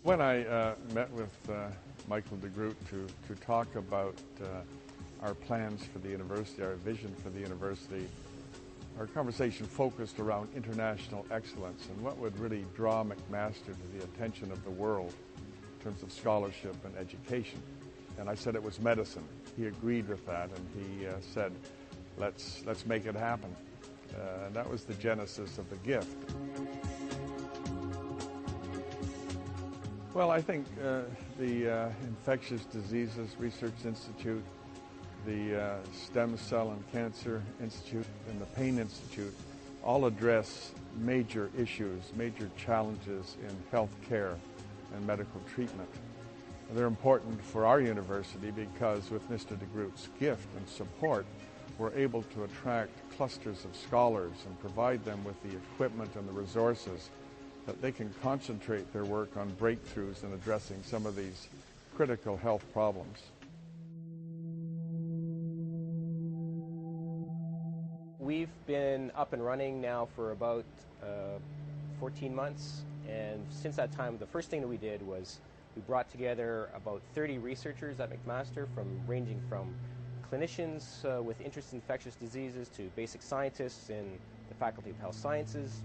When I met with Michael DeGroote to talk about our plans for the university, our vision for the university, our conversation focused around international excellence and what would really draw McMaster to the attention of the world in terms of scholarship and education. And I said it was medicine. He agreed with that, and he said, let's make it happen. And that was the genesis of the gift. Well, I think the Infectious Diseases Research Institute, the Stem Cell and Cancer Institute, and the Pain Institute all address major issues, major challenges in health care and medical treatment. They're important for our university because with Mr. DeGroote's gift and support, we're able to attract clusters of scholars and provide them with the equipment and the resources that they can concentrate their work on breakthroughs in addressing some of these critical health problems. We've been up and running now for about 14 months, and since that time, the first thing that we did was we brought together about 30 researchers at McMaster, ranging from clinicians with interest in infectious diseases to basic scientists in the Faculty of Health Sciences,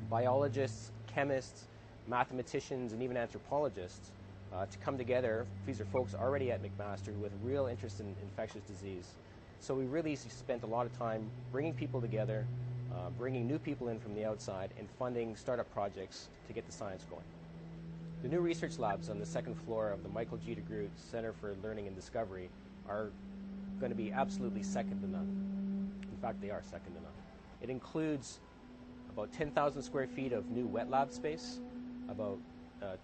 biologists, chemists, mathematicians, and even anthropologists to come together. These are folks already at McMaster with real interest in infectious disease. So we really spent a lot of time bringing people together, bringing new people in from the outside, and funding startup projects to get the science going. The new research labs on the second floor of the Michael G. DeGroote Center for Learning and Discovery are going to be absolutely second to none. In fact, they are second to none. It includes about 10,000 square feet of new wet lab space, about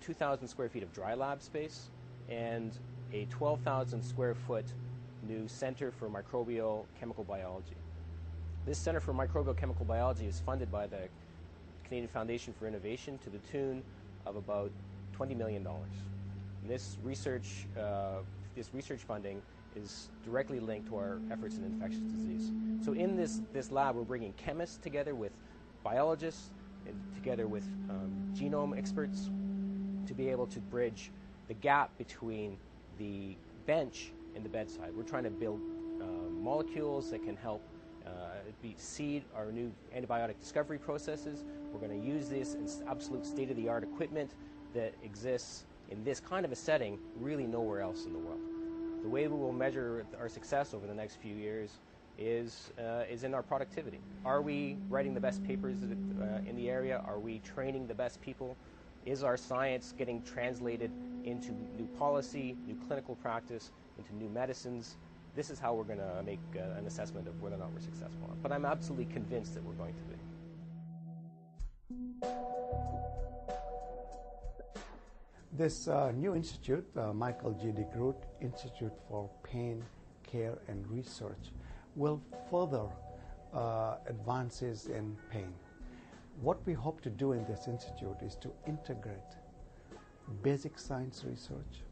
2,000 square feet of dry lab space, and a 12,000 square foot new Center for Microbial Chemical Biology. This Center for Microbial Chemical Biology is funded by the Canadian Foundation for Innovation to the tune of about $20 million. And this research funding is directly linked to our efforts in infectious disease. So in this lab, we're bringing chemists together with biologists and together with genome experts to be able to bridge the gap between the bench and the bedside. We're trying to build molecules that can help seed our new antibiotic discovery processes. We're going to use this in absolute state-of-the-art equipment that exists in this kind of a setting really nowhere else in the world. The way we will measure our success over the next few years is in our productivity. Are we writing the best papers in the area? Are we training the best people? Is our science getting translated into new policy, new clinical practice, into new medicines? This is how we're going to make an assessment of whether or not we're successful. But I'm absolutely convinced that we're going to be. This new institute, Michael G. DeGroote Institute for Pain, Care and Research, will further advances in pain. What we hope to do in this institute is to integrate basic science research,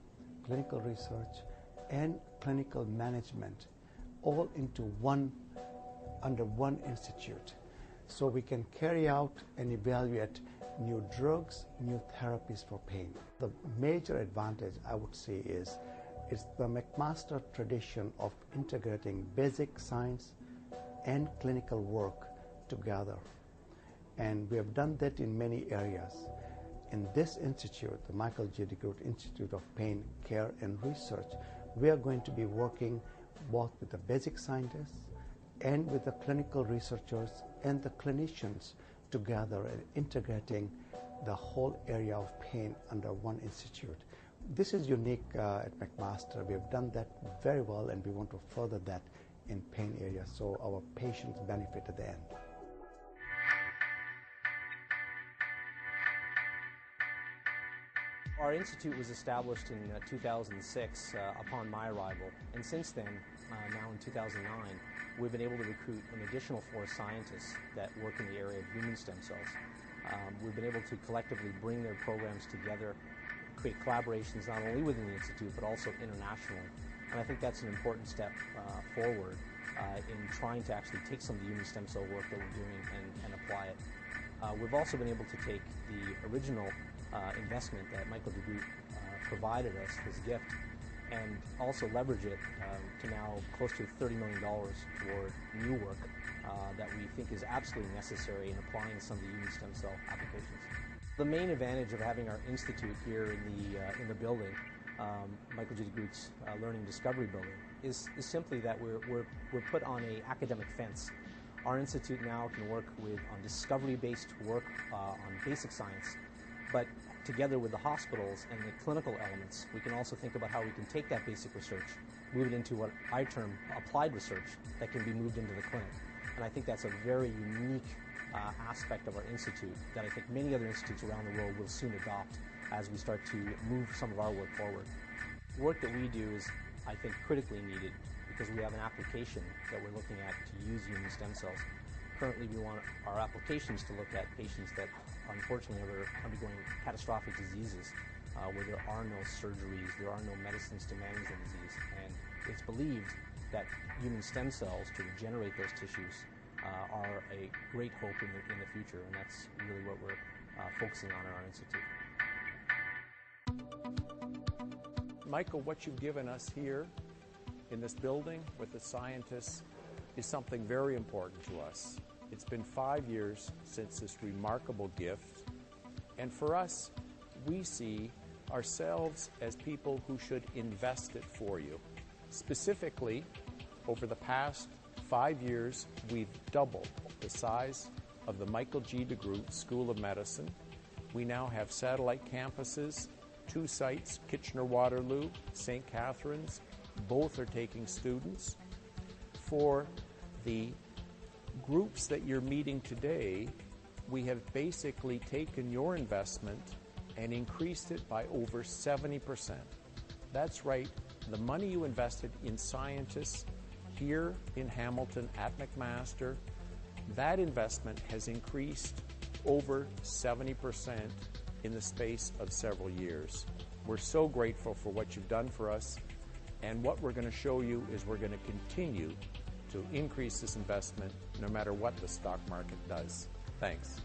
clinical research, and clinical management all under one institute, so we can carry out and evaluate new drugs, new therapies for pain. The major advantage I would say is the McMaster tradition of integrating basic science and clinical work together. And we have done that in many areas. In this institute, the Michael G. DeGroote Institute of Pain, Care and Research, we are going to be working both with the basic scientists and with the clinical researchers and the clinicians together and integrating the whole area of pain under one institute. This is unique at McMaster. We have done that very well, and we want to further that in pain area so our patients benefit at the end. Our institute was established in 2006 upon my arrival, and since then, now in 2009, we've been able to recruit an additional 4 scientists that work in the area of human stem cells. We've been able to collectively bring their programs together, create collaborations not only within the institute but also internationally, and I think that's an important step forward in trying to actually take some of the human stem cell work that we're doing and apply it. We've also been able to take the original investment that Michael DeGroote provided us, his gift, and also leverage it to now close to $30 million toward new work that we think is absolutely necessary in applying some of the human stem cell applications. The main advantage of having our institute here in the building, Michael G. DeGroote's Learning Discovery Building, is simply that we're put on an academic fence. Our institute now can work on discovery-based work on basic science, but together with the hospitals and the clinical elements, we can also think about how we can take that basic research, move it into what I term applied research that can be moved into the clinic. And I think that's a very unique aspect of our institute that I think many other institutes around the world will soon adopt as we start to move some of our work forward. The work that we do is, I think, critically needed because we have an application that we're looking at to use human stem cells. Currently, we want our applications to look at patients that unfortunately are undergoing catastrophic diseases where there are no surgeries, there are no medicines to manage the disease. And it's believed that human stem cells to regenerate those tissues are a great hope in the future, and that's really what we're focusing on in our institute. Michael, what you've given us here in this building with the scientists is something very important to us. It's been 5 years since this remarkable gift, and for us, we see ourselves as people who should invest it for you. Specifically, over the past 5 years, we've doubled the size of the Michael G. DeGroote School of Medicine. We now have satellite campuses, 2 sites, Kitchener-Waterloo, St. Catharines. Both are taking students. For the groups that you're meeting today, we have basically taken your investment and increased it by over 70%. That's right, the money you invested in scientists here in Hamilton at McMaster, that investment has increased over 70% in the space of several years. We're so grateful for what you've done for us, and what we're going to show you is we're going to continue to increase this investment no matter what the stock market does. Thanks.